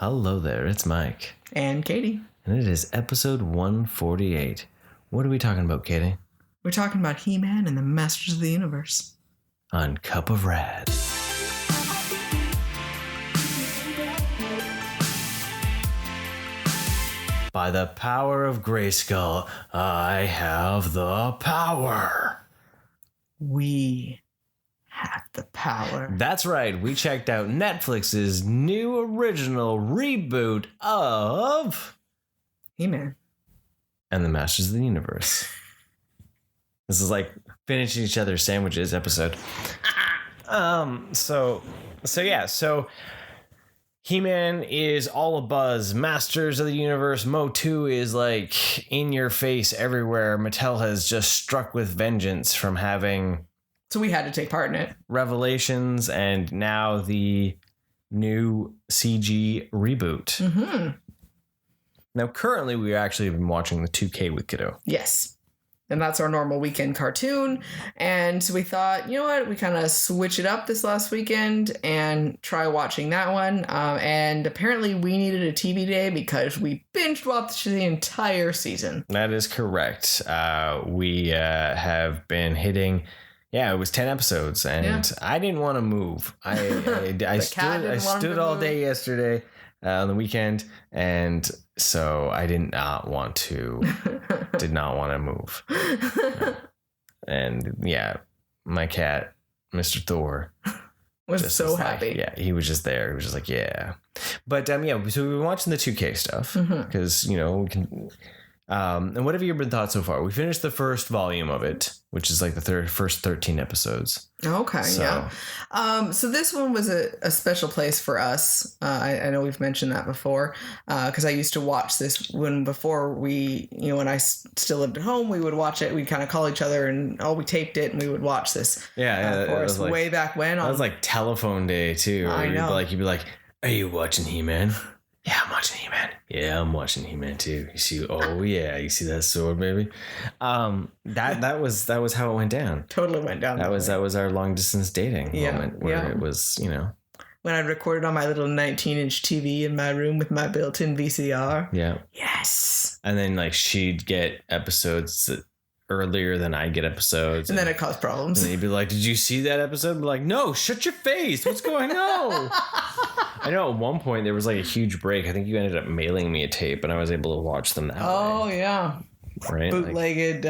Hello there, it's Mike. And Katie. And it is episode 148. What are we talking about, Katie? We're talking about He-Man and the Masters of the Universe. On Cup of Rad. By the power of Grayskull, I have the power. We have the power. That's right, we checked out Netflix's new original reboot of He-Man and the Masters of the Universe. This is like finishing each other's sandwiches episode. So He-Man is all abuzz. Masters of the Universe Mo 2 is like in your face everywhere. Mattel has just struck with vengeance from having... So we had to take part in it. Revelations and now the new CG reboot. Mm-hmm. Now, currently, we actually have been watching the 2K with Kiddo. Yes. And that's our normal weekend cartoon. And so we thought, you know what? We kind of switch it up this last weekend and try watching that one. And apparently we needed a TV day because we binge watched the entire season. That is correct. We have been hitting... Yeah, it was 10 episodes, and I didn't want to move. I stood all day yesterday on the weekend, and so I did not want to move. And yeah, my cat, Mr. Thor, was so happy. Yeah, he was just there. He was just like, yeah. But so we were watching the 2K stuff because we can. And what have your thoughts so far? We finished the first volume of it, which is like the first 13 episodes. Okay, yeah. So this one was a special place for us. I know we've mentioned that before because I used to watch this before we, when I still lived at home, we would watch it. We'd kind of call each other and, we taped it and we would watch this. Yeah. For us way back when. That was like telephone day too. I know. You'd be like, are you watching He-Man? Yeah, I'm watching He-Man. Yeah, I'm watching He-Man too. You see, you see that sword, baby? That was how it went down. Totally went down. That was our long distance dating moment where it was, when I recorded on my little 19-inch TV in my room with my built-in VCR. Yeah. Yes. And then she'd get episodes earlier than I get episodes. And then it caused problems. And then you'd be like, did you see that episode? I'd be like, no, shut your face. What's going on? I know at one point there was like a huge break. I think you ended up mailing me a tape and I was able to watch them that way. Oh, yeah. Right? Bootlegged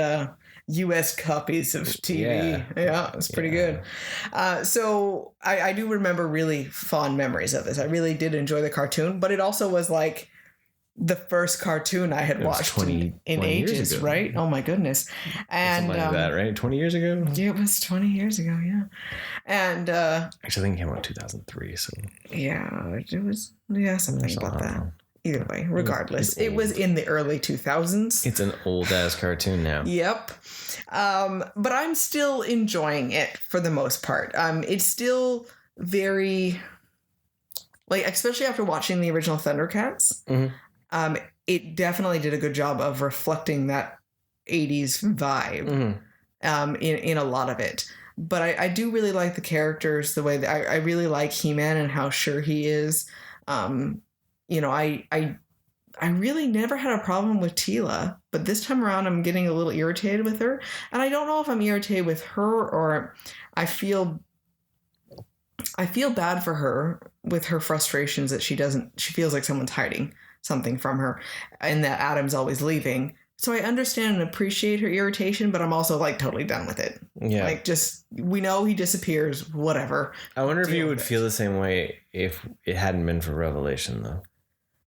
U.S. copies of TV. Yeah, it's pretty good. So I do remember really fond memories of this. I really did enjoy the cartoon, but it also was like the first cartoon I had watched in ages, right? Oh my goodness. And something like that, right? 20 years ago? Yeah, it was 20 years ago, yeah. And actually I think it came out in 2003, so yeah, it was something about that. Either way, regardless, it was in the early 2000s. It's an old ass cartoon now. Yep. But I'm still enjoying it for the most part. It's still very especially after watching the original Thundercats. Mm-hmm. It definitely did a good job of reflecting that 80s vibe in a lot of it. But I do really like the characters, the way that I really like He-Man and how sure he is. I really never had a problem with Teela, but this time around I'm getting a little irritated with her. And I don't know if I'm irritated with her or I feel bad for her with her frustrations that she feels like someone's hiding something from her and that Adam's always leaving. So I understand and appreciate her irritation, but I'm also totally done with it. Yeah. We know he disappears, whatever. I wonder if you would feel the same way if it hadn't been for Revelation though.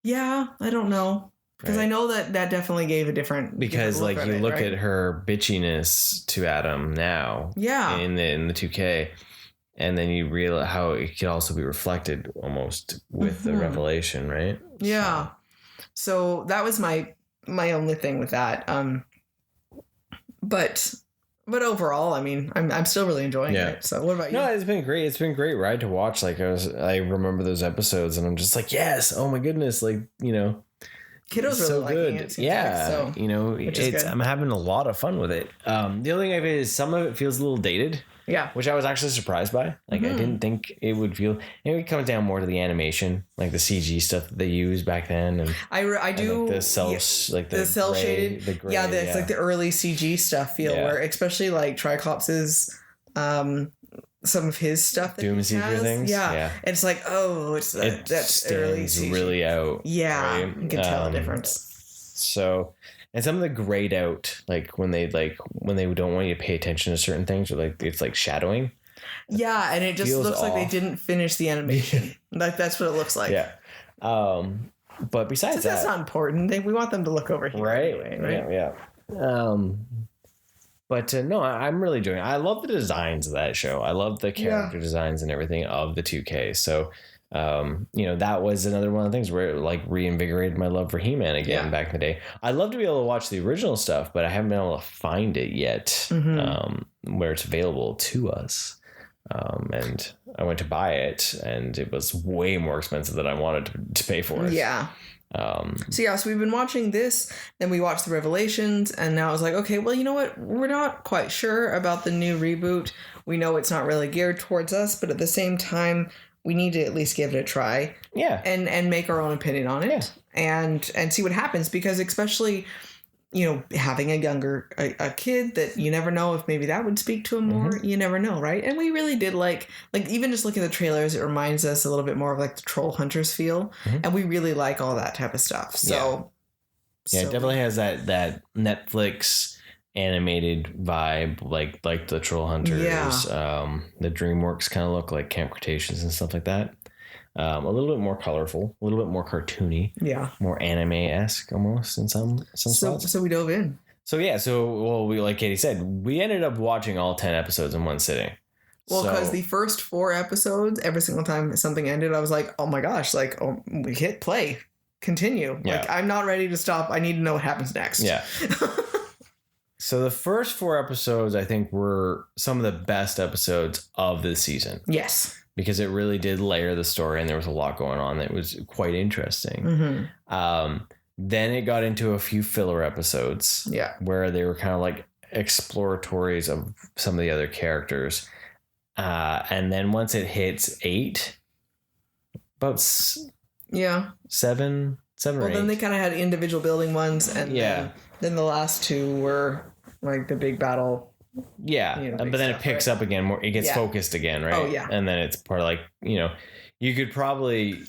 Yeah, I don't know. Because I know that definitely gave a different... Because you look at her bitchiness to Adam now. Yeah. In the 2K. And then you realize how it could also be reflected almost with the Revelation, right? Yeah. So that was my only thing with that. But overall, I mean, I'm still really enjoying it. So what about you? No, it's been great. It's been a great ride to watch. I remember those episodes and I'm just like, yes, oh my goodness. Kiddo's really so liking good. it. I'm having a lot of fun with it. The only thing is some of it feels a little dated. Yeah. Which I was actually surprised by. Like, I didn't think it would feel... It comes down more to the animation, like the CG stuff that they used back then. And I do... Like the cell... Like the cell gray, shaded. The gray, it's like the early CG stuff feel where, especially like Triclops's... some of his stuff that Doom Seeker things. Yeah. And it's like, that's early CG. Really out. Yeah. Right? You can tell the difference. So... And some of the grayed out, like when they don't want you to pay attention to certain things, or like it's like shadowing. Yeah, and it just looks like they didn't finish the animation. Like that's what it looks like. Yeah. But besides that, that's not important. We want them to look over here anyway, right? Yeah. But no, I'm really enjoying it. I love the designs of that show. I love the character designs and everything of the 2K. So. That was another one of the things where it like reinvigorated my love for He-Man again back in the day. I'd love to be able to watch the original stuff, but I haven't been able to find it yet where it's available to us. And I went to buy it and it was way more expensive than I wanted to pay for it. Yeah. So we've been watching this, then we watched the Revelations, and now I was like, okay, well, you know what? We're not quite sure about the new reboot. We know it's not really geared towards us, but at the same time, we need to at least give it a try. Yeah. And make our own opinion on it and see what happens, because especially, having a kid that you never know if maybe that would speak to him more. You never know, right? And we really did like even just looking at the trailers, it reminds us a little bit more of like the Troll Hunters feel. And we really like all that type of stuff. So it definitely has that Netflix animated vibe, like the Troll Hunters. The DreamWorks kind of look like Camp Cretaceous and stuff like that. A little bit more colorful, a little bit more cartoony, more anime-esque almost in some spots. So we dove in. We, like Katie said, we ended up watching all 10 episodes in one sitting. Well, because the first 4 episodes, every single time something ended, I was like, oh my gosh, we hit play, continue. Like, I'm not ready to stop. I need to know what happens next. Yeah. So the first 4 episodes, I think, were some of the best episodes of the season. Yes. Because it really did layer the story and there was a lot going on that was quite interesting. Then it got into a few filler episodes. Where they were kind of like exploratories of some of the other characters. And then once it hits 8, about 7 or 8. Well, then they kind of had individual building ones. And then the last 2 were like the big battle. But then it picks up again more. It gets focused again, right? Oh, yeah. And then it's part of like, you could probably,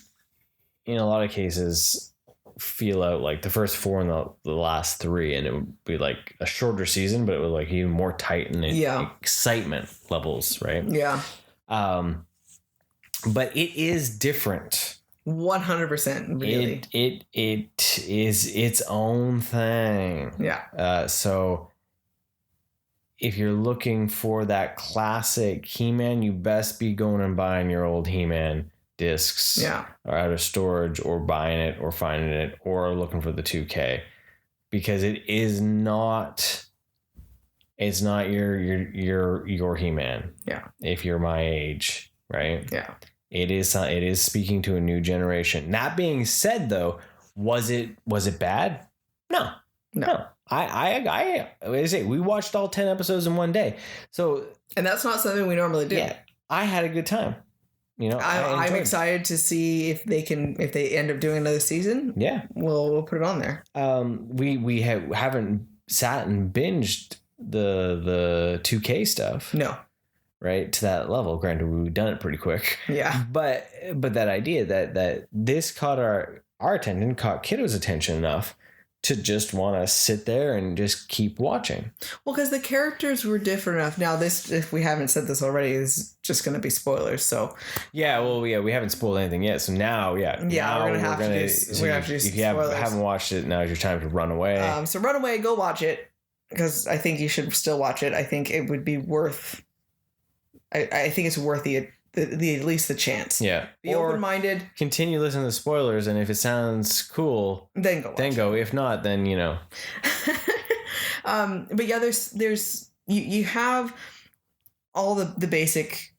in a lot of cases, feel out like the first 4 and the last 3, and it would be like a shorter season, but it was like even more tight and excitement levels, right? Yeah. But it is different. 100%, really. It is its own thing. Yeah. So if you're looking for that classic He-Man, you best be going and buying your old He-Man discs or out of storage, or buying it or finding it, or looking for the 2K, because it is not your He-Man. Yeah. If you're my age, right? Yeah. It is speaking to a new generation. That being said, though, was it bad? No. I say we watched all 10 episodes in one day. So, and that's not something we normally do. Yeah, I had a good time. I'm excited to see if they end up doing another season. Yeah, we'll put it on there. We haven't sat and binged the 2K stuff. No. Right, to that level. Granted, we've done it pretty quick. Yeah. But that idea that this caught our attention, caught Kiddo's attention enough to just want to sit there and just keep watching. Well, because the characters were different enough. Now, this, if we haven't said this already, is just going to be spoilers. So we haven't spoiled anything yet. So now, we're going to have to do spoilers. If you haven't watched it, now is your time to run away. So run away, go watch it, because I think you should still watch it. I think it would be worth. I think it's worth the at least the chance. Yeah. Be open-minded. Continue listening to the spoilers, and if it sounds cool, then go. If not, then But yeah, there's you have all the basic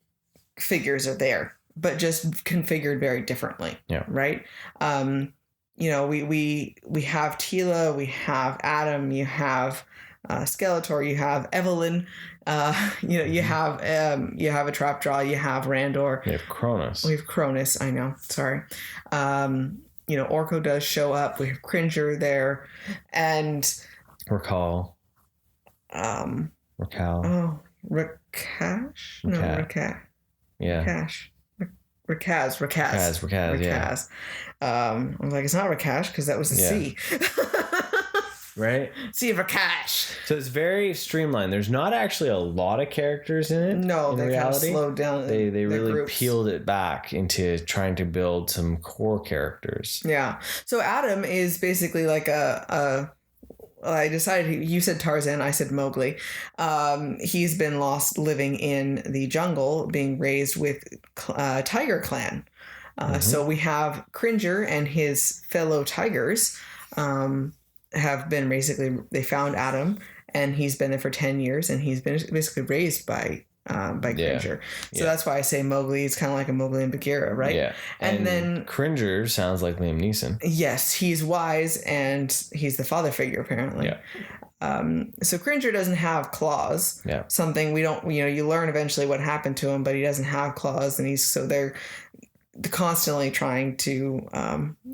figures are there, but just configured very differently. Yeah. Right. We have Teela, we have Adam, you have Skeletor, you have Evelyn, you have a Trapjaw, you have Randor. We have Cronus. I know. Sorry. Orko does show up. We have Cringer there, and Racal. Oh, Rakash? No, Rakash. Yeah. Rakash. Rakaz. Yeah. I was like, it's not Rakash because that was a C. Right? C of Rakash. So it's very streamlined. There's not actually a lot of characters in it. No, they kind of slowed down. They really peeled it back into trying to build some core characters. Yeah. So Adam is basically like I decided, you said Tarzan, I said Mowgli. He's been lost living in the jungle, being raised with Tiger Clan. So we have Cringer and his fellow tigers have been they found Adam, and he's been there for 10 years, and he's been basically raised by Cringer. So that's why I say Mowgli is kind of like a Mowgli and Bagheera, right? Yeah. And then Cringer sounds like Liam Neeson. Yes, he's wise, and he's the father figure, apparently. Yeah. So Cringer doesn't have claws. Yeah. Something we don't, you learn eventually what happened to him, but he doesn't have claws, and they're constantly trying to,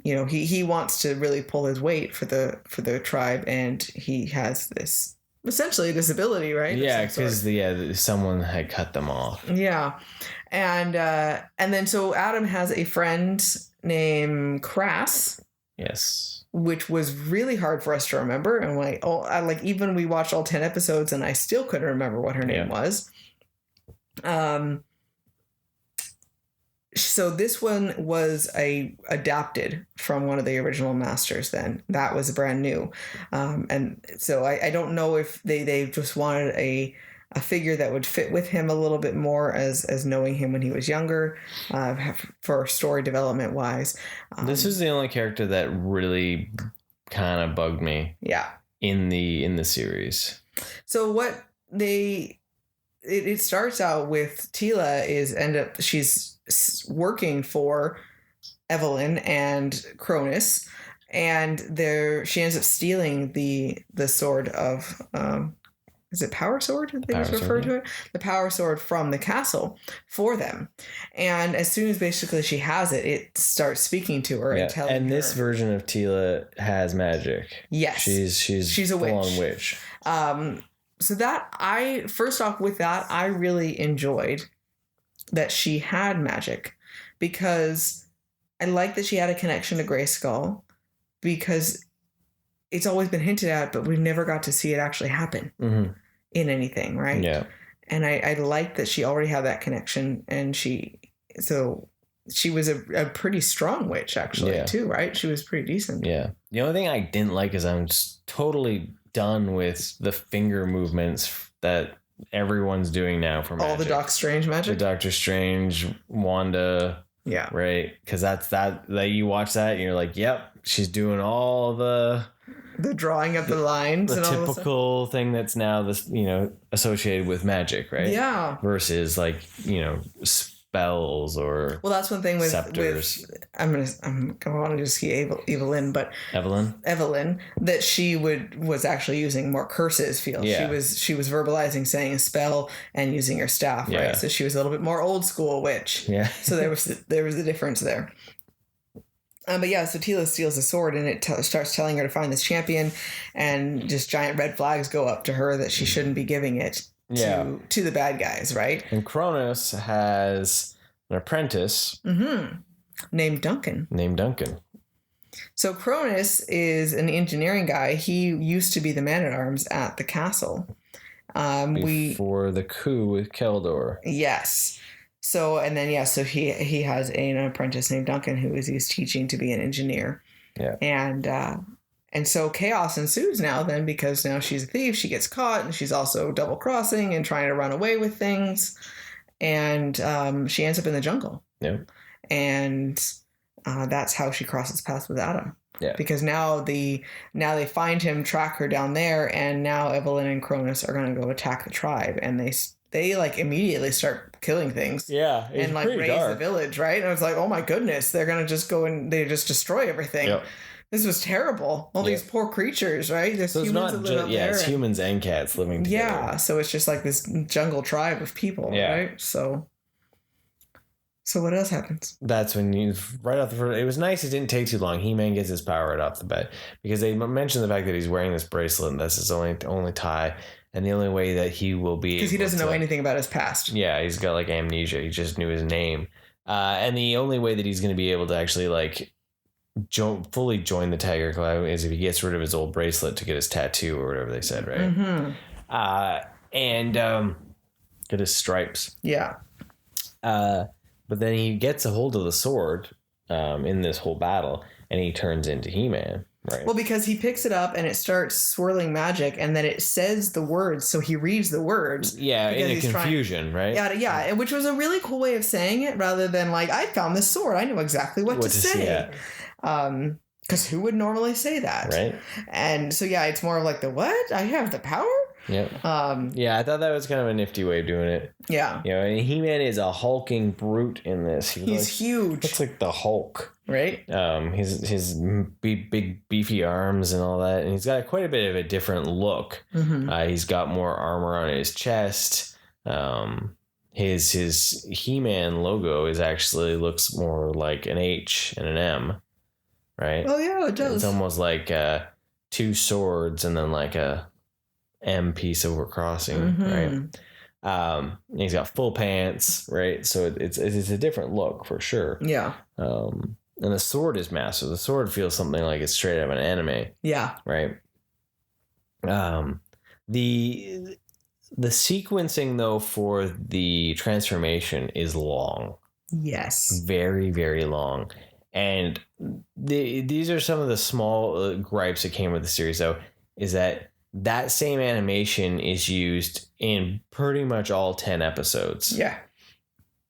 he wants to really pull his weight for the tribe, and he has this essentially a disability, right? Yeah, because someone had cut them off. Yeah, and then so Adam has a friend named Crass. Yes. Which was really hard for us to remember, and even we watched all 10 episodes, and I still couldn't remember what her name was. So this one was adapted from one of the original masters. Then that was brand new, and so I don't know if they just wanted a figure that would fit with him a little bit more as knowing him when he was younger, for story development wise. This is the only character that really kind of bugged me. Yeah. In the series. So what it starts out with Tila she's working for Evelyn and Cronus, and she ends up stealing the sword of is it Power Sword? I think it's referred to it. The Power Sword from the castle for them. And as soon as basically she has it, it starts speaking to her and telling her. And this version of Tila has magic. Yes. She's a full-on witch. So first off with that, I really enjoyed that she had magic, because I like that she had a connection to Grayskull, because it's always been hinted at, but we've never got to see it actually happen in anything, right? Yeah. And I like that she already had that connection, and she was a pretty strong witch, actually, too, right? She was pretty decent. Yeah. The only thing I didn't like is I'm just totally done with the finger movements that everyone's doing now for magic. All the Doctor Strange magic? The Doctor Strange, Wanda. Yeah. Right? Because that's that you watch that and you're like, yep, she's doing all the drawing of the lines, the and typical thing that's now associated with magic, right? Yeah. Versus spells or that's one thing with scepters. I want to just see Evelyn that she was actually using more curses. She was verbalizing, saying a spell and using her staff, right? So she was a little bit more old school witch. Yeah. So there was a difference there. So Tila steals the sword, and it starts telling her to find this champion, and just giant red flags go up to her that she shouldn't be giving it to the bad guys, right? And Cronus has an apprentice named Duncan. So Cronus is an engineering guy. He used to be the man-at-arms at the castle. Before the coup with Keldor. Yes. So, and then, so he has an apprentice named Duncan who he's teaching to be an engineer. Yeah. And so chaos ensues now then, because now she's a thief, she gets caught, and she's also double crossing and trying to run away with things. And she ends up in the jungle. Yeah. And that's how she crosses paths with Adam. Yeah. Because now they find him, track her down there, and now Evelyn and Cronus are going to go attack the tribe, and they immediately start killing things. Yeah. And raise the village, right? And I was like, oh my goodness, they're going to just go and they just destroy everything. Yep. This was terrible. All these poor creatures, right? There's so humans that live out there. It's humans and cats living together. Yeah, so it's just like this jungle tribe of people, right? So what else happens? That's when right off the first, it was nice. It didn't take too long. He-Man gets his power right off the bat because they mentioned the fact that he's wearing this bracelet and that's his only tie. And the only way that he will be, because he doesn't know anything about his past. Yeah, he's got like amnesia. He just knew his name. And the only way that he's going to be able to actually like fully join the Tiger Club is if he gets rid of his old bracelet to get his tattoo or whatever they said, right? Mm-hmm. And get his stripes. Yeah. But then he gets a hold of the sword in this whole battle, and he turns into He-Man, right? Well, because he picks it up and it starts swirling magic, and then it says the words, so he reads the words. Yeah, in a confusion, right? Yeah, which was a really cool way of saying it, rather than like, I found this sword, I know exactly what to say. Because who would normally say that? Right. And so, yeah, it's more of like the what? I have the power? Yeah. I thought that was kind of a nifty way of doing it. Yeah. You know, and He-Man is a hulking brute in this. He's huge. Looks like the Hulk. Right. His big beefy arms and all that, and he's got quite a bit of a different look. Mm-hmm. He's got more armor on his chest. His He-Man logo looks more like an H and an M, right? Oh yeah, it does. It's almost like two swords and then like a M piece over crossing, right? He's got full pants, right? So it's a different look for sure. Yeah. And the sword is massive. The sword feels something like it's straight out of an anime. Yeah. Right. The sequencing though for the transformation is long. Yes. Very, very long. And these are some of the small gripes that came with the series though, is that same animation is used in pretty much all 10 episodes. Yeah.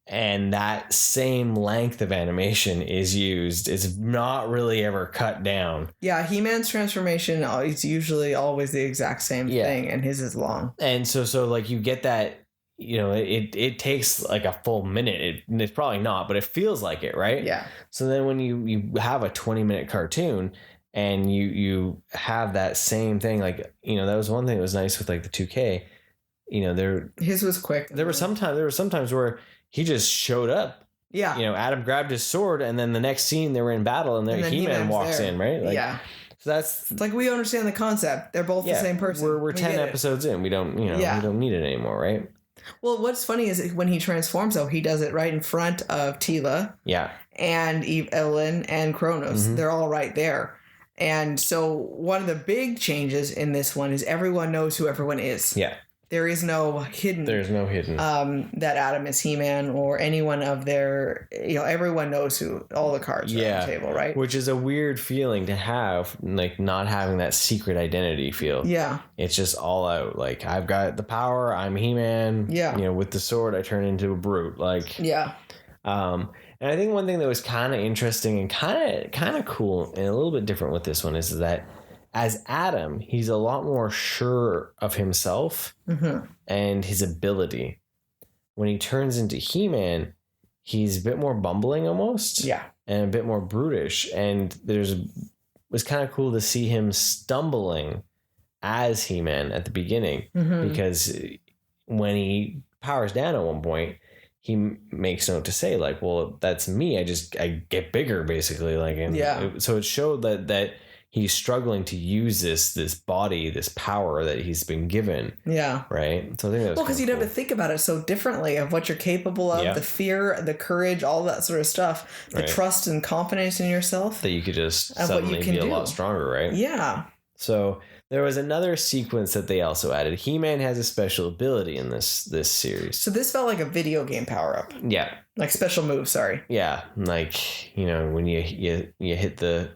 And that same length of animation is used. It's not really ever cut down. Yeah, He-Man's transformation is usually always the exact same thing, and his is long. And so like you get that, you know, it takes like a full minute. It's probably not, but it feels like it, right? Yeah. So then when you have a 20-minute cartoon and you have that same thing, like, you know, that was one thing that was nice with like the 2K. You know, his was quick. There were sometimes where he just showed up. Yeah. You know, Adam grabbed his sword, and then the next scene they were in battle, and then He-Man walks in, right? Like, yeah. So it's like we understand the concept. They're both the same person. We're 10 episodes in. We don't, we don't need it anymore, right? Well, what's funny is when he transforms, though, he does it right in front of Tila. Yeah. And Ellen and Kronos. Mm-hmm. They're all right there. And so one of the big changes in this one is everyone knows who everyone is. Yeah. There's no hidden. That Adam is He-Man or anyone of their, you know, everyone knows who all the cards are on the table, right? Which is a weird feeling to have, like not having that secret identity feel. Yeah. It's just all out. Like, I've got the power. I'm He-Man. Yeah. You know, with the sword, I turn into a brute. Like, yeah. And I think one thing that was kind of interesting and kind of cool and a little bit different with this one is that as Adam, he's a lot more sure of himself and his ability. When he turns into He-Man, he's a bit more bumbling almost. Yeah. And a bit more brutish. And it was kind of cool to see him stumbling as He-Man at the beginning. Because when he powers down at one point, he makes note to say, like, well, that's me. I get bigger, basically. Like, and so it showed that he's struggling to use this body, this power that he's been given. Yeah. Right? So I think that was because you'd have to think about it so differently of what you're capable of, the fear, the courage, all that sort of stuff, the trust and confidence in yourself. That you could just suddenly be a lot stronger, right? Yeah. So there was another sequence that they also added. He-Man has a special ability in this series. So this felt like a video game power-up. Yeah. Like special move, sorry. Yeah. Like, you know, when you hit the...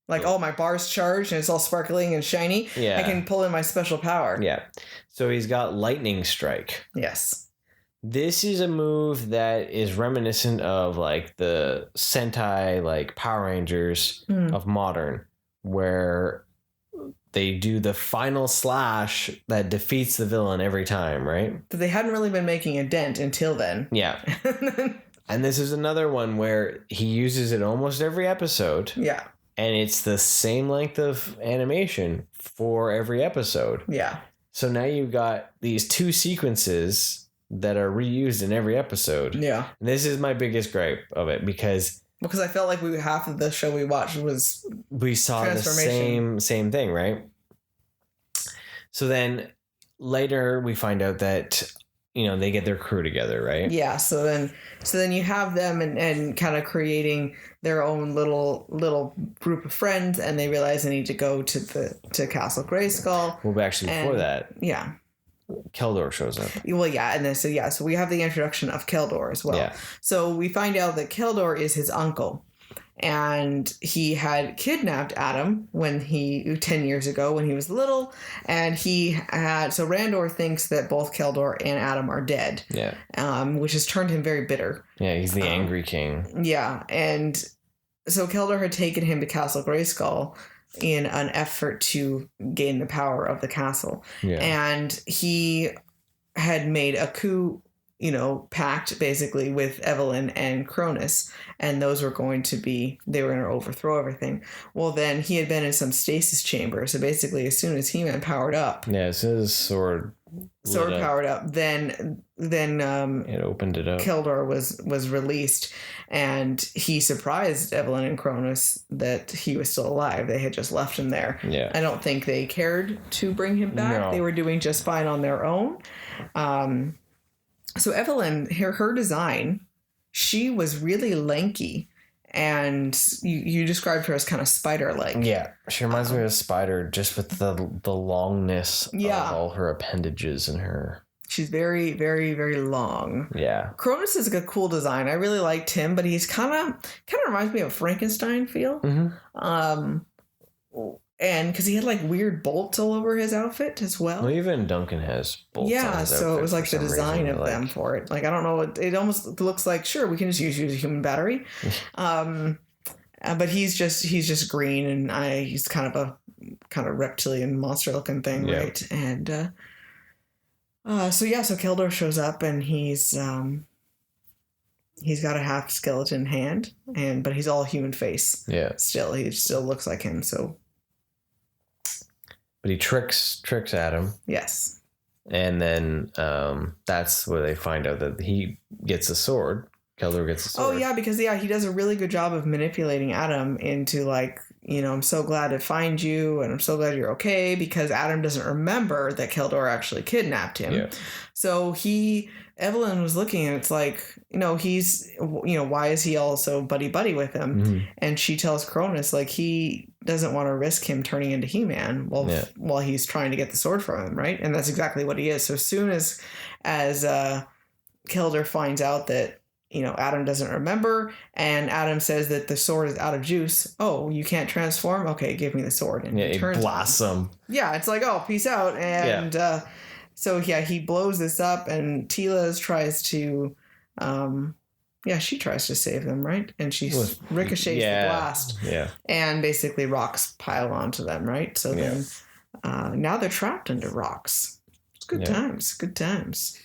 Like, oh, my bar's charged and it's all sparkling and shiny. Yeah. I can pull in my special power. Yeah. So he's got Lightning Strike. Yes. This is a move that is reminiscent of like the Sentai, like Power Rangers of modern, where they do the final slash that defeats the villain every time, right? But they hadn't really been making a dent until then. Yeah. And this is another one where he uses it almost every episode. Yeah. and it's the same length of animation for every episode. Yeah. So now you've got these 2 sequences that are reused in every episode. Yeah. And this is my biggest gripe of it because I felt like half of the show we watched we saw the same thing, right? So then later we find out that they get their crew together, right? Yeah. So then you have them and kind of creating their own little group of friends, and they realize they need to go to Castle Grayskull. Well, actually, before that, yeah, Keldor shows up. Well, yeah, and then so we have the introduction of Keldor as well. Yeah. So we find out that Keldor is his uncle. And he had kidnapped Adam 10 years ago when he was little. And so Randor thinks that both Keldor and Adam are dead. Yeah. Which has turned him very bitter. Yeah, he's the angry king. Yeah. And so Keldor had taken him to Castle Grayskull in an effort to gain the power of the castle. Yeah. And he had made a coup, pact basically with Evelyn and Cronus, and those were going to overthrow everything. Well, then he had been in some stasis chamber, so basically as soon as He-Man powered up, as soon as sword powered up, then it opened it up. Keldor was released, and he surprised Evelyn and Cronus that he was still alive. They had just left him there. Yeah. I don't think they cared to bring him back. No. They were doing just fine on their own. So Evelyn, her design, she was really lanky, and you described her as kind of spider-like. Yeah, she reminds me of a spider, just with the longness of all her appendages in her. She's very, very, very long. Yeah. Cronus is a cool design. I really liked him, but he's kind of reminds me of Frankenstein feel. Mm-hmm. And because he had like weird bolts all over his outfit as well. Well, even Duncan has bolts. Yeah, so it was like the design of them for it. Like, I don't know. It almost looks like, sure, we can just use a human battery. But he's just green, and he's kind of reptilian monster looking thing, yep. Right? And so Keldor shows up, and he's got a half skeleton hand, but he's all human face. Yeah. He still looks like him. So. But he tricks Adam. Yes. And then that's where they find out that he gets a sword. Keldor gets a sword. Oh, yeah, because, he does a really good job of manipulating Adam into, like, I'm so glad to find you, and I'm so glad you're okay, because Adam doesn't remember that Keldor actually kidnapped him. Yeah. So Evelyn was looking, and it's like, he's, why is he also buddy with him? Mm-hmm. And she tells Cronus, like, he doesn't want to risk him turning into He-Man while he's trying to get the sword from him, right? And that's exactly what he is. So as soon as Keldor finds out that, Adam doesn't remember, and Adam says that the sword is out of juice. Oh, you can't transform? Okay, give me the sword. And he blasts him. Yeah, it's like, oh, peace out. And so he blows this up, and Tila tries to, she tries to save them, right? And she ricochets the blast. Yeah. And basically rocks pile onto them, right? So then now they're trapped under rocks. It's good times. Good times.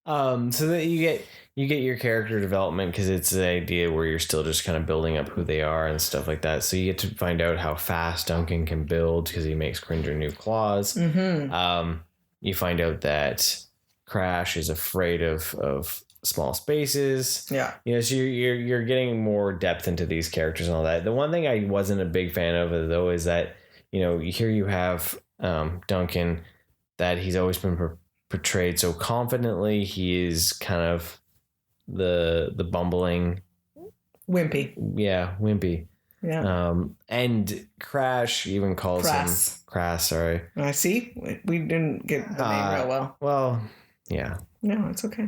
So that you get your character development, because it's the idea where you're still just kind of building up who they are and stuff like that. So you get to find out how fast Duncan can build because he makes Cringer new claws. Mm-hmm. You find out that Crash is afraid of small spaces. Yeah. So you're getting more depth into these characters and all that. The one thing I wasn't a big fan of, though, is that here you have Duncan, that he's always been portrayed so confidently. He is kind of the bumbling, wimpy. Yeah, wimpy. Yeah. And Crash even calls him Crass. Sorry. I see. We didn't get the name real well. Well, yeah. No, it's okay.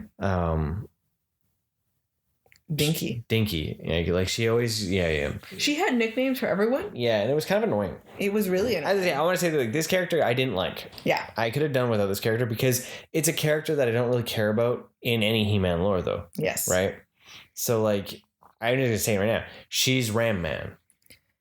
Dinky. Yeah, like she always. Yeah. She had nicknames for everyone. Yeah, and it was kind of annoying. It was really annoying. I want to say that, like, this character I didn't like. Yeah. I could have done without this character, because it's a character that I don't really care about in any He-Man lore, though. Yes. Right? So, like, I'm just going to say right now, she's Ram Man.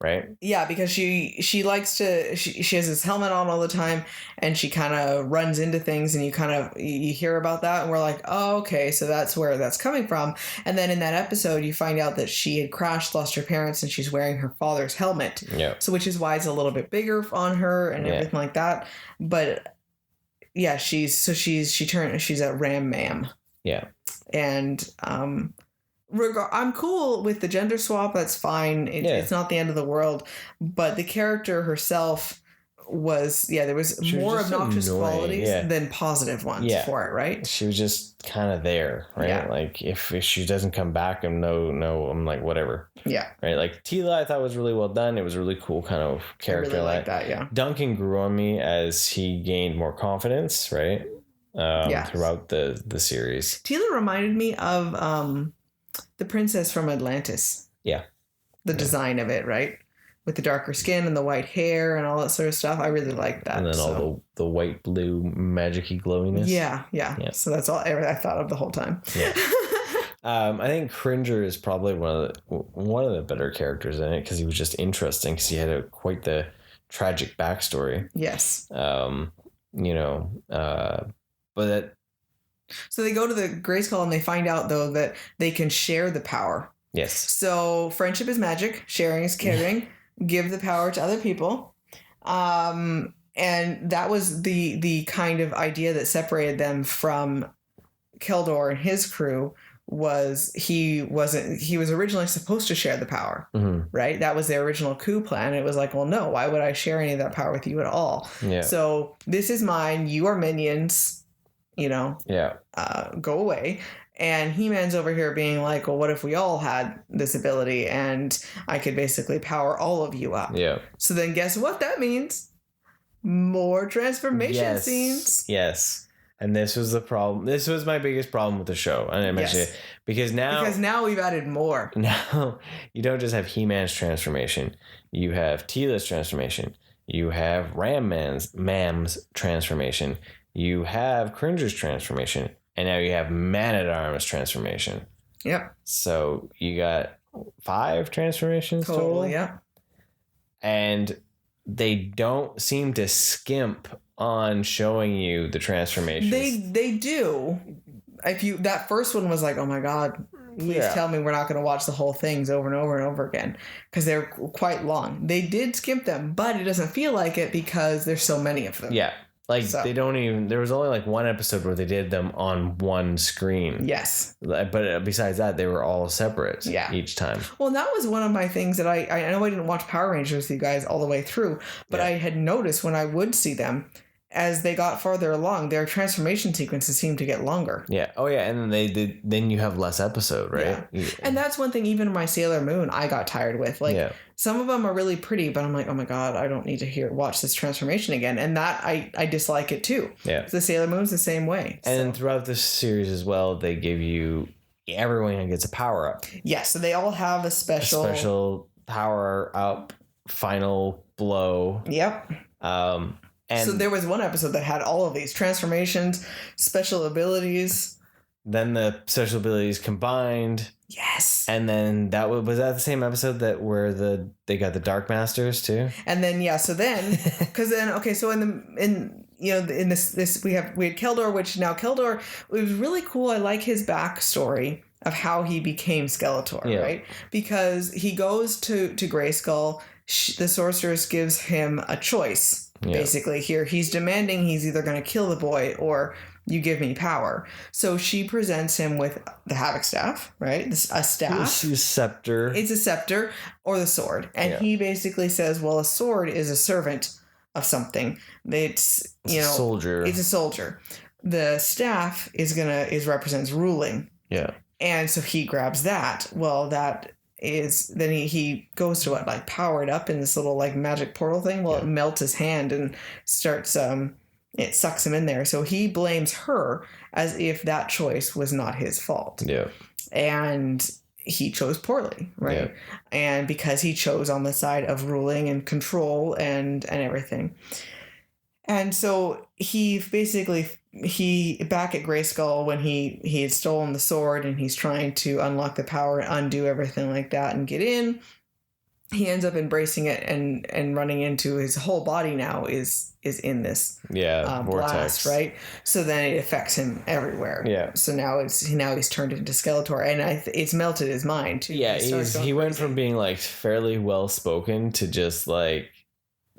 right? Yeah, because she likes to she has this helmet on all the time, and she kind of runs into things, and you hear about that, and we're like, oh, okay, so that's where that's coming from. And then in that episode, you find out that she had crashed, lost her parents, and she's wearing her father's helmet. Yeah. So which is why it's a little bit bigger on her and everything like that. But yeah, she's a Ram Ma'am. Yeah. And I'm cool with the gender swap. That's fine. It's not the end of the world. But the character herself was, there was more obnoxious qualities than positive ones for it, right? She was just kind of there, right? Yeah. Like if she doesn't come back, I'm I'm like, whatever. Yeah. Right. Like Tila, I thought was really well done. It was a really cool kind of character. I really like that. Yeah. Duncan grew on me as he gained more confidence, right? Throughout the series. Tila reminded me of the princess from Atlantis. Yeah. The design of it, right? With the darker skin and the white hair and all that sort of stuff. I really like that. And then all the white, blue, magic-y glowiness. Yeah. So that's all I thought of the whole time. Yeah. I think Cringer is probably one of the better characters in it because he was just interesting because he had quite the tragic backstory. Yes. But so they go to the Grayskull and they find out though that they can share the power. Yes. So friendship is magic, sharing is caring. Give the power to other people. And that was the kind of idea that separated them from Keldor and his crew. Was he was originally supposed to share the power, right? That was their original coup plan. It was like, well, no, why would I share any of that power with you at all? Yeah. So this is mine. You are minions. Go away. And He-Man's over here being like, well, what if we all had this ability and I could basically power all of you up? Yeah. So then guess what that means? More transformation scenes. Yes. And this was the problem. This was my biggest problem with the show. And I mentioned it because now we've added more. Now you don't just have He-Man's transformation. You have Tila's transformation. You have Mam's transformation. You have Cringer's transformation. And now you have Man-at-Arms transformation. Yep. So you got 5 transformations total. Yeah. And they don't seem to skimp on showing you the transformations. They do. That first one was like, oh my God, please tell me we're not going to watch the whole things over and over and over again because they're quite long. They did skimp them, but it doesn't feel like it because there's so many of them. Yeah. They don't even, there was only like one episode where they did them on one screen. Yes. But besides that, they were all separate each time. Well, that was one of my things that I know I didn't watch Power Rangers with you guys all the way through, but I had noticed when I would see them, as they got farther along, their transformation sequences seemed to get longer. Yeah. Oh, yeah. And then then you have less episode, right? Yeah. And that's one thing, even in my Sailor Moon, I got tired with. Some of them are really pretty, but I'm like, oh my God, I don't need to watch this transformation again. And that, I dislike it too. Yeah. The Sailor Moon's the same way. And throughout this series as well, they give you, everyone gets a power up. Yeah. So they all have a special power up, final blow. Yep. And so there was one episode that had all of these transformations, special abilities. Then the special abilities combined. Yes. And then was that the same episode where they got the Dark Masters too? And then so in this we had Keldor, which now Keldor, it was really cool. I like his backstory of how he became Skeletor, right? Because he goes to Grayskull. The sorceress gives him a choice. Basically, here he's demanding he's either going to kill the boy or you give me power. So she presents him with the Havoc Staff, right? A staff. It's a scepter. It's a scepter or the sword. And he basically says, well, a sword is a servant of something. It's a soldier. It's a soldier. The staff represents ruling. Yeah. And so he grabs that. Well, then he goes to power it up in this little magic portal thing. Well, it melts his hand and starts it sucks him in there. So he blames her as if that choice was not his fault. Yeah. And he chose poorly, right? Yeah. And because he chose on the side of ruling and control and everything. And so he basically back at Grayskull when he had stolen the sword and he's trying to unlock the power and undo everything like that and get in. he ends up embracing it and running into his whole body now is in this vortex, blast, right? So then it affects him everywhere. Yeah. So now he's turned into Skeletor, and it's melted his mind too. Yeah, he went from being like fairly well spoken to just like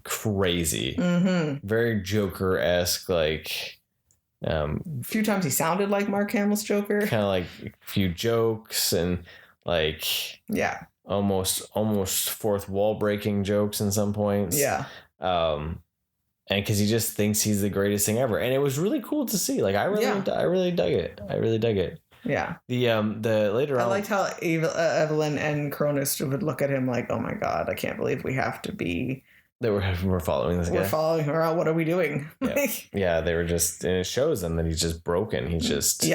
crazy, very Joker-esque, like. A few times he sounded like Mark Hamill's Joker. Kind of like a few jokes and like almost fourth wall breaking jokes in some points. Yeah. And because he just thinks he's the greatest thing ever, and it was really cool to see. Like I really dug it. I really dug it. Yeah. The later on, I liked how Evelyn and Cronus would look at him like, "Oh my God, I can't believe we have to be." They we're following this guy. We're following her out. What are we doing? Yeah, they were just, and it shows them that he's just broken. He's just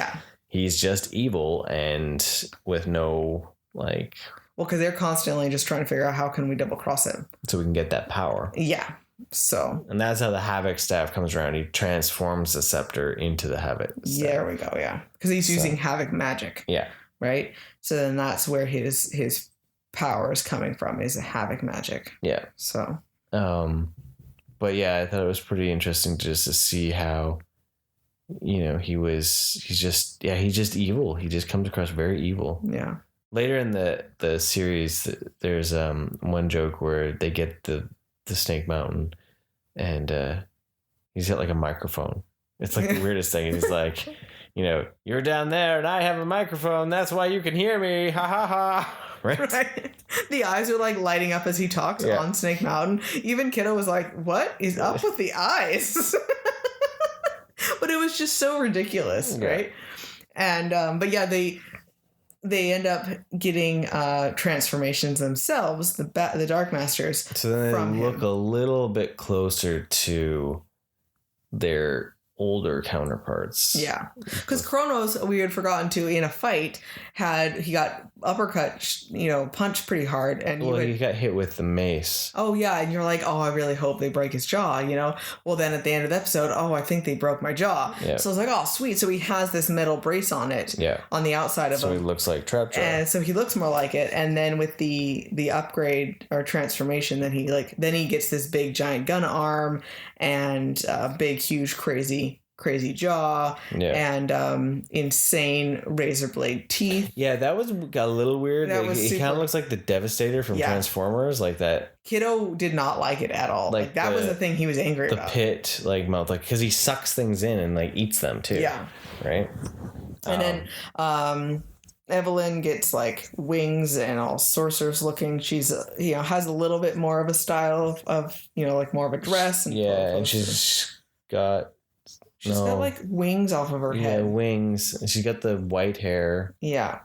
he's just evil and with no like. Well, because they're constantly just trying to figure out how can we double cross him so we can get that power. Yeah. So. And that's how the Havoc staff comes around. He transforms the scepter into the Havoc staff. There we go. Yeah, because he's using Havoc magic. Yeah. Right. So then that's where his power is coming from, is the Havoc magic. Yeah. So. But yeah, I thought it was pretty interesting just to see how, he's just evil. He just comes across very evil. Yeah. Later in the series, there's one joke where they get the Snake Mountain, and he's got like a microphone. It's like the weirdest thing. And he's like, you're down there and I have a microphone. That's why you can hear me. Ha ha ha. Right? The eyes are like lighting up as he talks on Snake Mountain. Even Kiddo was like, what is up with the eyes? But it was just so ridiculous, right? And but yeah, they end up getting transformations themselves, the Dark Masters. So then they look a little bit closer to their older counterparts. Yeah, because Kronos, we had forgotten to, in a fight, he got uppercut, punched pretty hard, and he got hit with the mace. Oh yeah, and you're like, oh, I really hope they break his jaw. Well, then at the end of the episode, oh, I think they broke my jaw. Yeah. So I was like, oh, sweet. So he has this metal brace on it. Yeah. On the outside of him. So he looks like Trapjaw. And so he looks more like it. And then with the upgrade or transformation, then he gets this big giant gun arm and big huge crazy jaw and insane razor blade teeth. Yeah, that got a little weird. He kind of looks like the Devastator from Transformers, like that. Kiddo did not like it at all. Like that was the thing he was angry about. The pit mouth, because he sucks things in and eats them too. Yeah. Right. And then Evelyn gets wings and all sorceress looking. She's has a little bit more of a style of more of a dress and and she's got. She's got wings off of her head. Yeah, wings. And she's got the white hair. Yeah.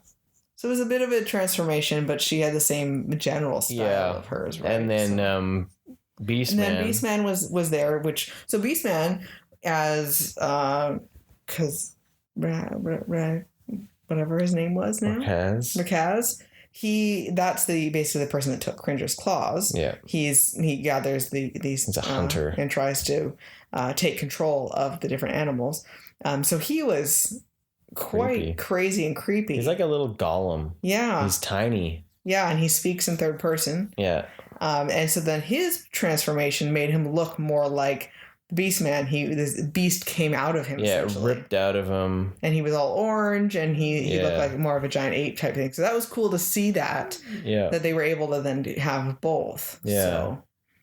So it was a bit of a transformation, but she had the same general style of hers, right? And then Beastman. And then Beastman was there, so Beastman as because whatever his name was now. Macaz. That's basically the person that took Cringer's claws. Yeah. He gathers these. He's a hunter and tries to take control of the different animals. So he was quite crazy and creepy. He's like a little golem. Yeah. He's tiny. Yeah, and he speaks in third person. Yeah. And so then his transformation made him look more like Beastman. This beast came out of him. Yeah, ripped out of him. And he was all orange, and he looked like more of a giant ape type thing. So that was cool to see that. Yeah. That they were able to then have both. Yeah.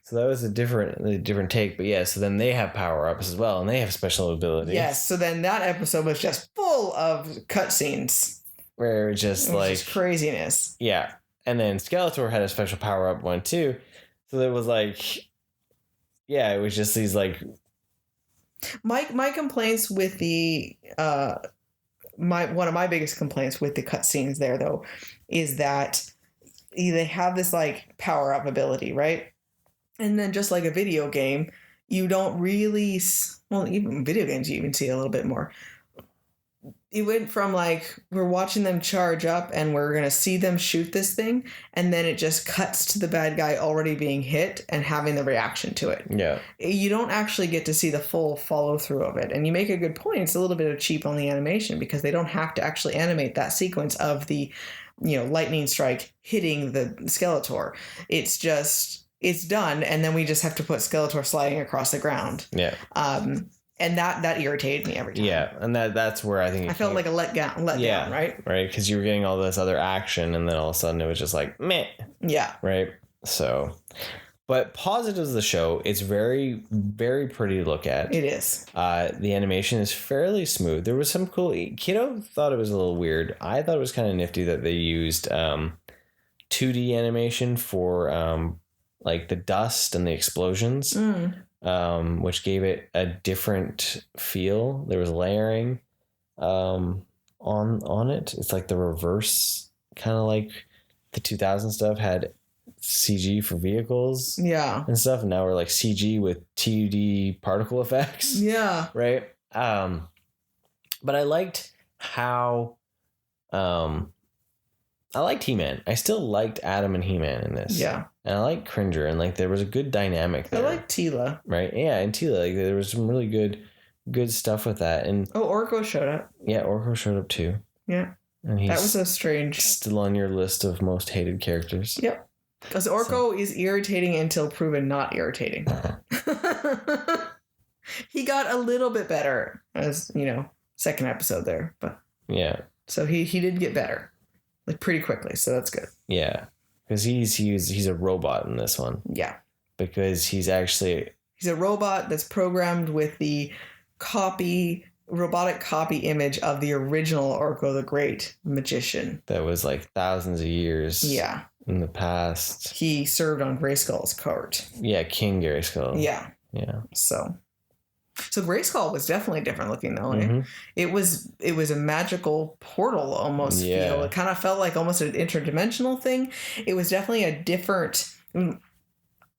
So that was a different take. But yeah, so then they have power-ups as well, and they have special abilities. Yes, so then that episode was just full of cutscenes. Where just just craziness. Yeah. And then Skeletor had a special power-up one too. So there was it was just these My complaints with the one of my biggest complaints with the cutscenes there though is that they have this power up ability, right? And then just like a video game, you don't really even video games you even see a little bit more. It went from we're watching them charge up and we're going to see them shoot this thing. And then it just cuts to the bad guy already being hit and having the reaction to it. Yeah. You don't actually get to see the full follow through of it. And you make a good point. It's a little bit of cheap on the animation because they don't have to actually animate that sequence of the lightning strike hitting the Skeletor. It's done, and then we just have to put Skeletor sliding across the ground. Yeah. And that irritated me every time. Yeah, and that's where I think I felt like a let down, right? Right, because you were getting all this other action, and then all of a sudden it was just like, meh. Yeah. Right? So, but positives of the show, it's very, very pretty to look at. It is. The animation is fairly smooth. There was some cool... Kiddo thought it was a little weird. I thought it was kind of nifty that they used 2D animation for like the dust and the explosions. Which gave it a different feel. There was layering on it. It's like the reverse, kind of like the 2000 stuff had CG for vehicles, and stuff. And now we're like CG with 2D particle effects, right. But I liked how I liked He-Man. I still liked Adam and He-Man in this. Yeah. And I liked Cringer, and like there was a good dynamic there. I liked Tila. Right? Yeah, and Tila, like there was some really good stuff with that. And Orko showed up. Yeah, Orko showed up too. Yeah. And that was so strange. Still on your list of most hated characters. Yep. Because Orko is irritating until proven not irritating. He got a little bit better as, second episode there, but yeah. So he did get better. Like pretty quickly, so that's good. Yeah, because he's a robot in this one. Yeah, because he's a robot that's programmed with the robotic copy image of the original Orko the Great magician. That was like thousands of years. Yeah. In the past, he served on Grayskull's court. Yeah, King Grayskull. Yeah. Yeah. So Grayskull was definitely different looking though. Mm-hmm. It was a magical portal almost feel. It kind of felt like almost an interdimensional thing. It was definitely a different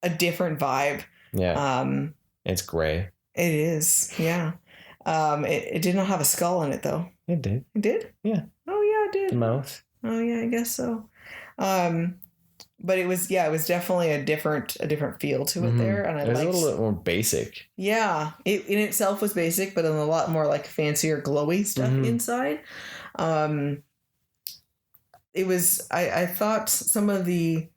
vibe. Yeah. It's gray. It is. Yeah. It did not have a skull in it though. It did. It did? Yeah. Oh yeah, it did. The mouth. Oh yeah, I guess so. But it was definitely a different feel to it there, and it was a little bit more basic. Yeah, it in itself was basic, but then a lot more like fancier, glowy stuff inside. It was. I thought some of the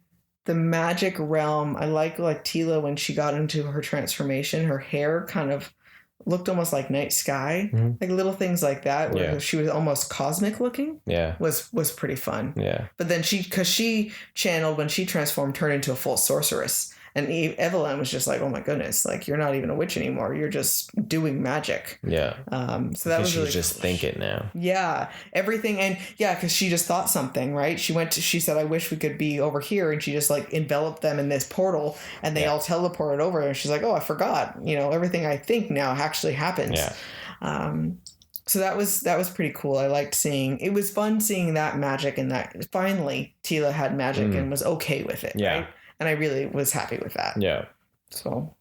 magic realm. I like Tila when she got into her transformation. Her hair kind of looked almost like night sky, like little things like that where she was almost cosmic looking. Yeah, was pretty fun. Yeah, but then because she channeled when she transformed, turned into a full sorceress, and Evelyn was just like, oh my goodness, like you're not even a witch anymore, you're just doing magic. Yeah. So that was really just think it now. Yeah, everything, and because she just thought something, right? She said, I wish we could be over here, and she just like enveloped them in this portal, and they all teleported over, and she's like, oh, I forgot, everything I think now actually happens. Yeah. So that was pretty cool. I liked seeing. It was fun seeing that magic, and that finally Tila had magic and was okay with it. Yeah. Right? And I really was happy with that. Yeah. So.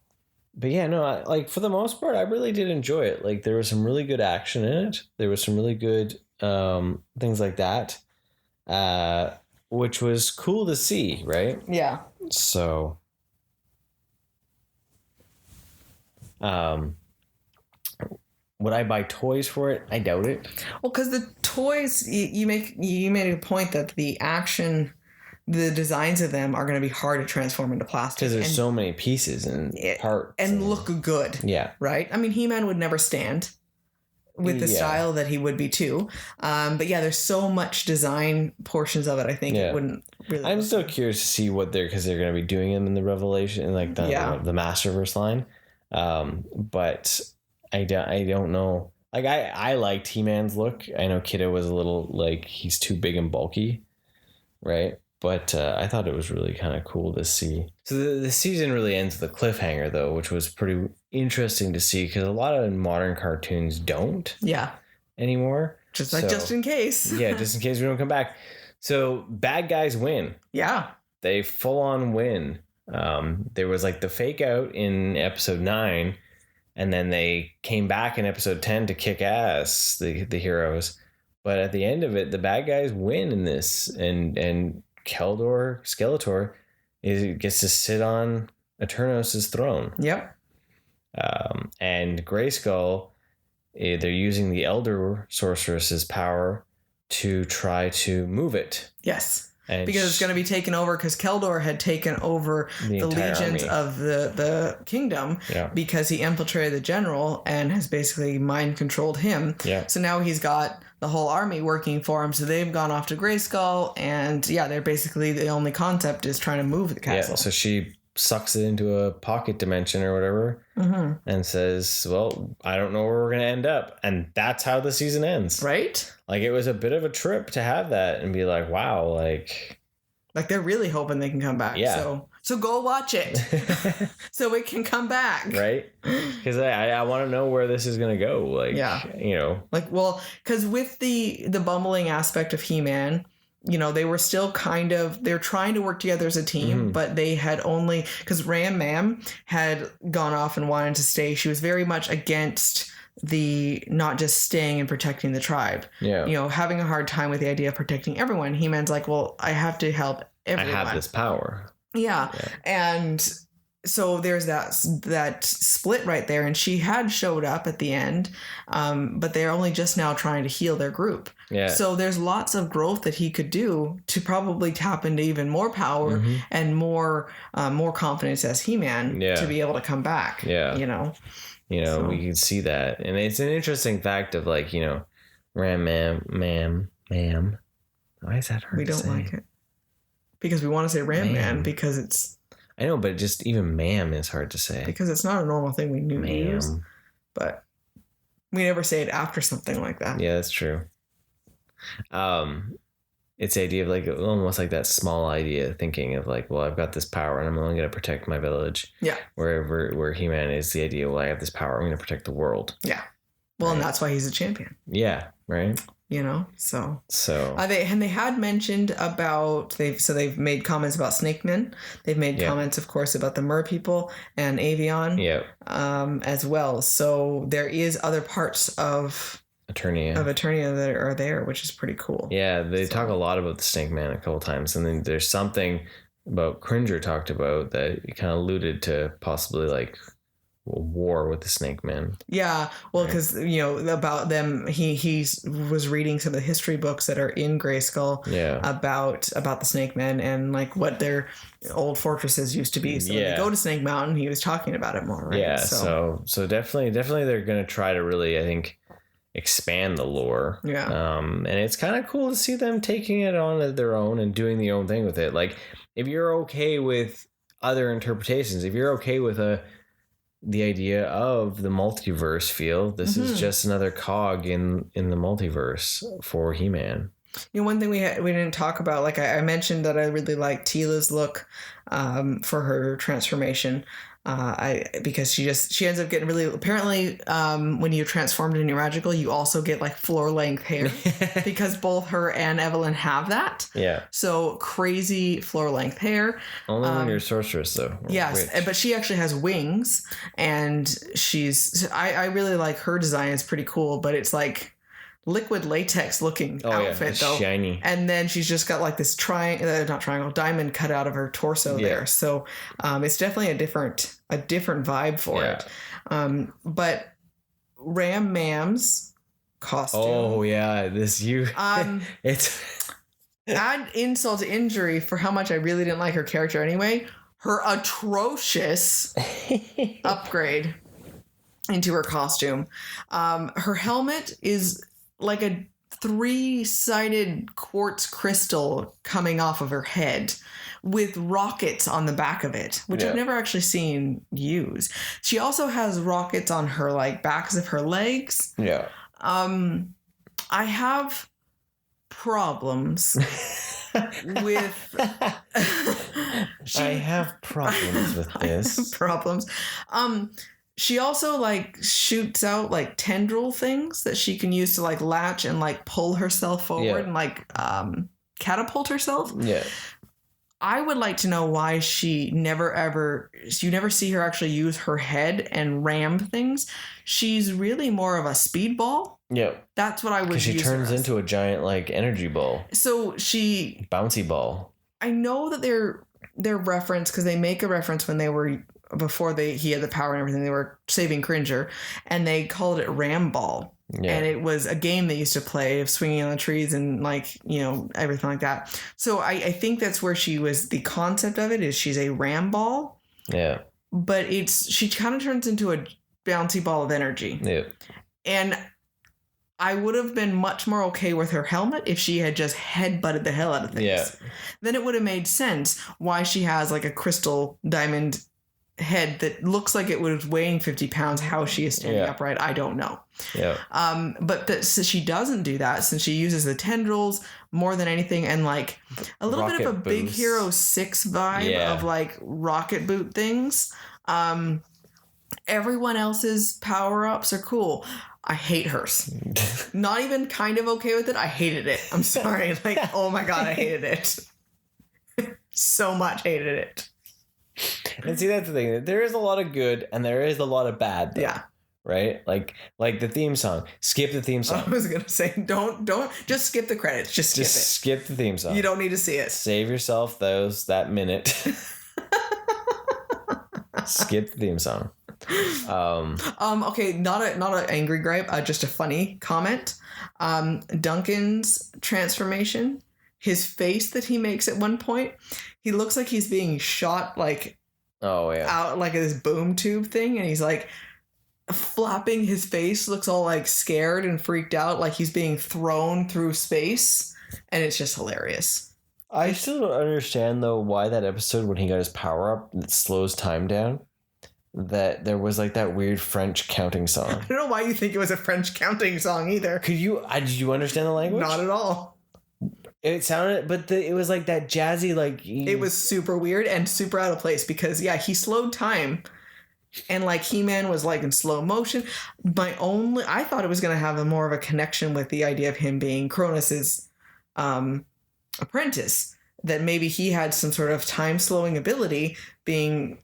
But yeah, no, like for the most part, I really did enjoy it. Like there was some really good action in it. There was some really good things like that, which was cool to see, right? Yeah. So, would I buy toys for it? I doubt it. Well, because the toys, you made a point that the action, the designs of them are going to be hard to transform into plastic. Because there's so many pieces and parts. And look good. Yeah. Right? I mean, He-Man would never stand with the style that he would be too. But yeah, there's so much design portions of it, I think it wouldn't really... I'm still curious to see what because they're going to be doing them in the Revelation, like the Masterverse line. But I don't know. Like I liked He-Man's look. I know Kiddo was a little like he's too big and bulky, right? But I thought it was really kind of cool to see. So the season really ends with a cliffhanger, though, which was pretty interesting to see because a lot of modern cartoons don't. Yeah. Anymore. Just in case. Just in case we don't come back. So bad guys win. Yeah. They full on win. There was like the fake out in episode 9, and then they came back in episode 10 to kick ass, the heroes. But at the end of it, the bad guys win in this, and Skeletor gets to sit on Eternos' throne. Yep. And Grayskull, they're using the Elder Sorceress's power to try to move it. Yes. And because it's going to be taken over because Keldor had taken over the legions of the kingdom because he infiltrated the general and has basically mind controlled him. Yeah. So now he's got the whole army working for him. So they've gone off to Grayskull and they're basically the only concept is trying to move the castle. Yeah. So she sucks it into a pocket dimension or whatever and says, well, I don't know where we're going to end up. And that's how the season ends. Right? Like, it was a bit of a trip to have that and be like, wow, like they're really hoping they can come back. Yeah. So go watch it so it can come back. Right? Because I want to know where this is going to go. Like, you know. Like, well, because with the bumbling aspect of He-Man, you know, they were still they're trying to work together as a team, but they had only, because Ram Mam had gone off and wanted to stay. She was very much against the not just staying and protecting the tribe. Yeah. You know, having a hard time with the idea of protecting everyone. He-Man's like, well, I have to help everyone. I have this power. Yeah. And so there's that split right there, and she had showed up at the end, but they're only just now trying to heal their group. Yeah. So there's lots of growth that he could do to probably tap into even more power and more confidence as He-Man to be able to come back. Yeah. You know, we can see that, and it's an interesting fact of like, you know, Ram Mam. Why is that hard? We don't like it because we want to say Ram Man because it's. I know, but just even ma'am is hard to say. Because it's not a normal thing we use. But we never say it after something like that. Yeah, that's true. It's the idea of like almost like that small idea thinking of like, well, I've got this power and I'm only going to protect my village. Yeah. Where He-Man is the idea, well, I have this power, I'm going to protect the world. Yeah. Well, and that's why he's a champion. Yeah, right. You know, so they had mentioned about they've made comments about Snake Men. They've made comments, of course, about the Mer people and Avion, as well. So there is other parts of Eternia that are there, which is pretty cool. Yeah, they talk a lot about the Snake Man a couple times, and then there's something about Cringer talked about that kind of alluded to possibly like a war with the Snake Men. Yeah, well, because you know about them, he was reading some of the history books that are in Grayskull. About the Snake Men and like what their old fortresses used to be. So when they go to Snake Mountain, he was talking about it more. Right? Yeah, so definitely they're gonna try to really, I think, expand the lore. Yeah. And it's kind of cool to see them taking it on their own and doing their own thing with it. Like, if you're okay with other interpretations, if you're okay with the idea of the multiverse feel, this is just another cog in the multiverse for He-Man. You know, one thing we didn't talk about, like I mentioned that I really like Teela's look for her transformation. Because she ends up getting really, apparently when you're transformed into magical, you also get like floor length hair because both her and Evelyn have that. Yeah. So crazy floor length hair. Only when you're a sorceress though. Yes. Witch. But she actually has wings, and I really like her design. It's pretty cool, but it's like liquid latex looking outfit though, shiny, and then she's just got like this diamond cut out of her torso there, so it's definitely a different vibe for it. But Ram Mam's costume, it's add insult to injury for how much I really didn't like her character anyway. Her atrocious upgrade into her costume. Her helmet is like a 3-sided quartz crystal coming off of her head with rockets on the back of it, which I've never actually seen used. She also has rockets on her like backs of her legs. Yeah. I have problems with I have problems with this. Problems. She also like shoots out like tendril things that she can use to like latch and like pull herself forward and like catapult herself. Yeah. I would like to know why you never see her actually use her head and ram things. She's really more of a speedball. Yeah. That's what I would use. Because she turns into a giant like energy ball. So bouncy ball. I know that they're reference, because they make a reference when they were before he had the power and everything, they were saving Cringer, and they called it Ramball. Yeah. And it was a game they used to play of swinging on the trees and like, you know, everything like that. So I think that's where the concept of it is she's a Ramball. Yeah. But she kind of turns into a bouncy ball of energy. Yeah. And I would have been much more okay with her helmet if she had just headbutted the hell out of things. Yeah. Then it would have made sense why she has like a crystal diamond head that looks like it was weighing 50 pounds. How she is standing upright, I don't know. Yeah. But since she doesn't do that, since she uses the tendrils more than anything, and like a little bit of a Big Hero 6 vibe of like rocket boot things. Everyone else's power-ups are cool. I hate hers. Not even kind of okay with it. I hated it. I'm sorry. Like, oh my God, I hated it. So much hated it. And see, that's the thing. There is a lot of good and there is a lot of bad, though. Yeah. Right? Like the theme song. Skip the theme song. I was going to say, don't just skip the credits. Just skip it. Skip the theme song. You don't need to see it. Save yourself that minute. Skip the theme song. Okay, not an angry gripe, just a funny comment. Duncan's transformation, his face that he makes at one point, he looks like he's being shot like out like this boom tube thing, and he's like flapping his face, looks all like scared and freaked out, like he's being thrown through space, and it's just hilarious. I still don't understand though why that episode when he got his power up that slows time down, that there was like that weird French counting song. I don't know why you think it was a French counting song either. Did you understand the language? Not at all. It sounded, but it was like that jazzy, like... It was super weird and super out of place because, he slowed time and like He-Man was like in slow motion. I thought it was going to have more of a connection with the idea of him being Cronus's apprentice, that maybe he had some sort of time slowing ability, being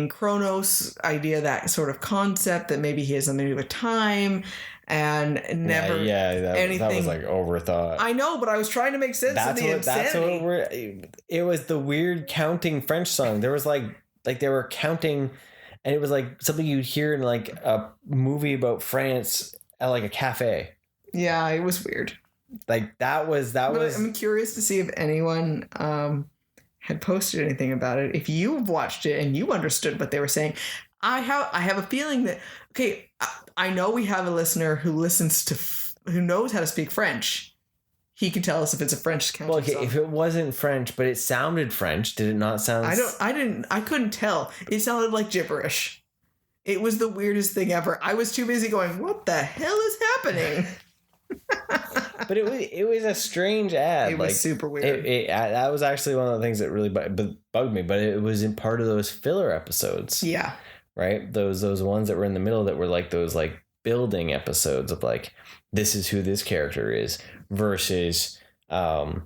Kronos idea, that sort of concept that maybe he has something to do with time and never anything. That was like overthought. I know, but I was trying to make sense of the insanity. It was the weird counting French song. There was like they were counting, and it was like something you'd hear in like a movie about France at like a cafe. Yeah, it was weird. Like that was. I'm curious to see if anyone had posted anything about it. If you've watched it and you understood what they were saying, I have a feeling that, okay, I know we have a listener who listens to, who knows how to speak French. He can tell us if it's a French counting song. If it wasn't French, but it sounded French, did it not sound? I couldn't tell. It sounded like gibberish. It was the weirdest thing ever. I was too busy going, what the hell is happening? But it was a strange ad. It was super weird. That was actually one of the things that really bugged me. But it was in part of those filler episodes. Yeah. Right. Those ones that were in the middle that were like those like building episodes of like, this is who this character is versus, the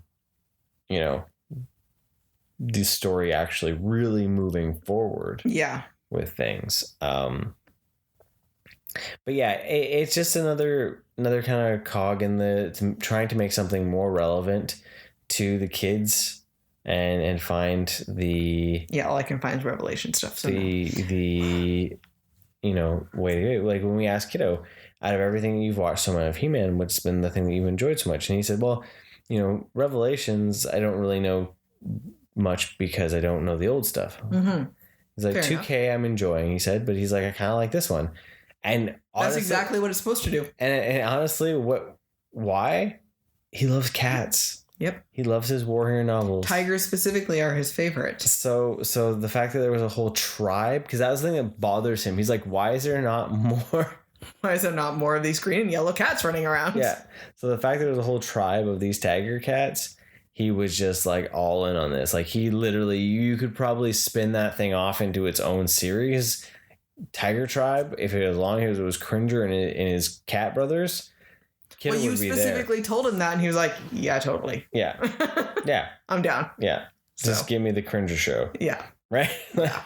story actually really moving forward. Yeah. With things. But yeah, it's just another kind of cog in trying to make something more relevant to the kids and find the... Yeah, all I can find is Revelation stuff. So way to go. Like when we asked Kiddo, out of everything you've watched so much of He-Man, what's been the thing that you've enjoyed so much? And he said, well, Revelations, I don't really know much because I don't know the old stuff. Mm-hmm. He's like, fair 2K enough. I'm enjoying, he said, but he's like, I kind of like this one. And honestly, that's exactly what it's supposed to do. And honestly, why? He loves cats. Yep. He loves his Warrior novels. Tigers specifically are his favorite. So the fact that there was a whole tribe, because that was the thing that bothers him. He's like, why is there not more? Why is there not more of these green and yellow cats running around? Yeah. So the fact that there was a whole tribe of these tiger cats, he was just like all in on this. Like he literally, you could probably spin that thing off into its own series. Tiger Tribe, if it as long as it was Cringer and his cat brothers. Well, you specifically told him that, and he was like, "Yeah, totally. Yeah, yeah, I'm down. Yeah, just give me the Cringer show. Yeah, right. Yeah.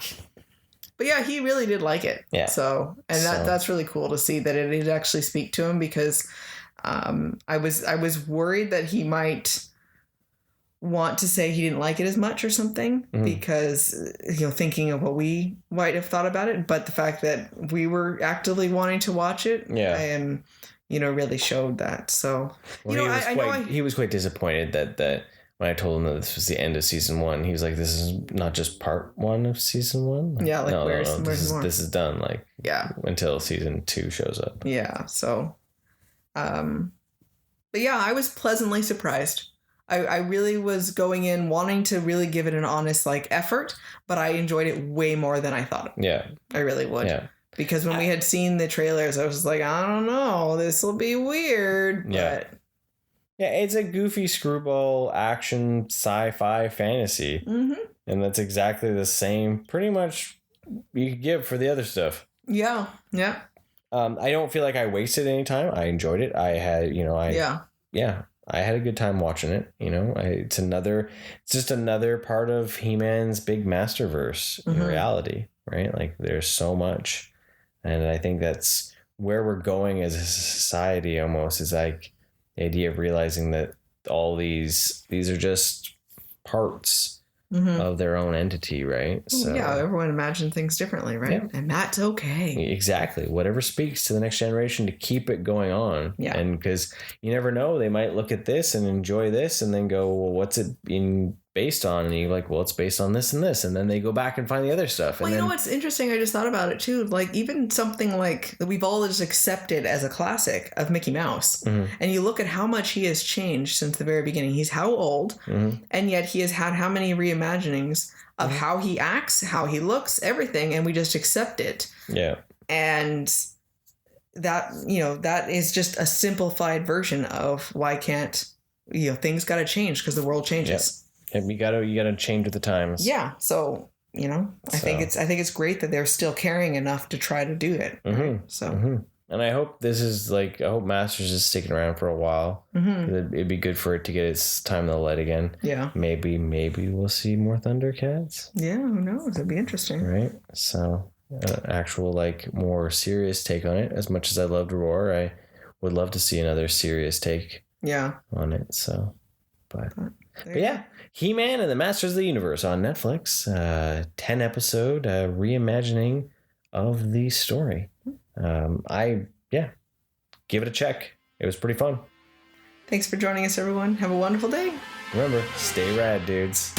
But yeah, he really did like it. Yeah. So that's really cool to see that it did actually speak to him, because I was worried that he might want to say he didn't like it as much or something because, thinking of what we might have thought about it. But the fact that we were actively wanting to watch it and, really showed that. So, he was quite disappointed that when I told him that this was the end of season 1, he was like, this is not just part 1 of season 1. Like, yeah. Like, no, where's more? This is done. Like, until season 2 shows up. Yeah. So, but yeah, I was pleasantly surprised. I really was going in wanting to really give it an honest effort, but I enjoyed it way more than I thought. Yeah. I really would. Yeah. Because when we had seen the trailers, I was like, I don't know, this will be weird. Yeah. But... yeah, it's a goofy screwball action sci-fi fantasy. Mm-hmm. And that's exactly the same pretty much you could give for the other stuff. Yeah. Yeah. I don't feel like I wasted any time. I enjoyed it. I had, I had a good time watching it. It's just another part of He-Man's big Masterverse in reality, right? Like there's so much. And I think that's where we're going as a society almost, is like the idea of realizing that all these are just parts of their own entity, right? So yeah, everyone imagines things differently, right? Yeah. And that's okay. Exactly. Whatever speaks to the next generation to keep it going on. Yeah. And because you never know, they might look at this and enjoy this and then go, well, what's it based on? And you're like, well, it's based on this and this. And then they go back and find the other stuff. Well, what's interesting? I just thought about it too. Like even something like that we've all just accepted as a classic of Mickey Mouse. And you look at how much he has changed since the very beginning. He's how old? And yet he has had how many reimaginings of how he acts, how he looks, everything. And we just accept it. Yeah. And that, that is just a simplified version of why can't, things got to change because the world changes. Yeah. And you gotta change with the times. Yeah. So, I think it's great that they're still caring enough to try to do it. Right? So, and I hope I hope Masters is sticking around for a while. It'd be good for it to get its time in the light again. Yeah. Maybe we'll see more Thundercats. Yeah. Who knows? It'd be interesting. Right. So, actual more serious take on it. As much as I loved Roar, I would love to see another serious take. Yeah. On it. So, but yeah. He-Man and the Masters of the Universe on Netflix. 10 episode reimagining of the story. Give it a check. It was pretty fun. Thanks for joining us, everyone. Have a wonderful day. Remember, stay rad, dudes.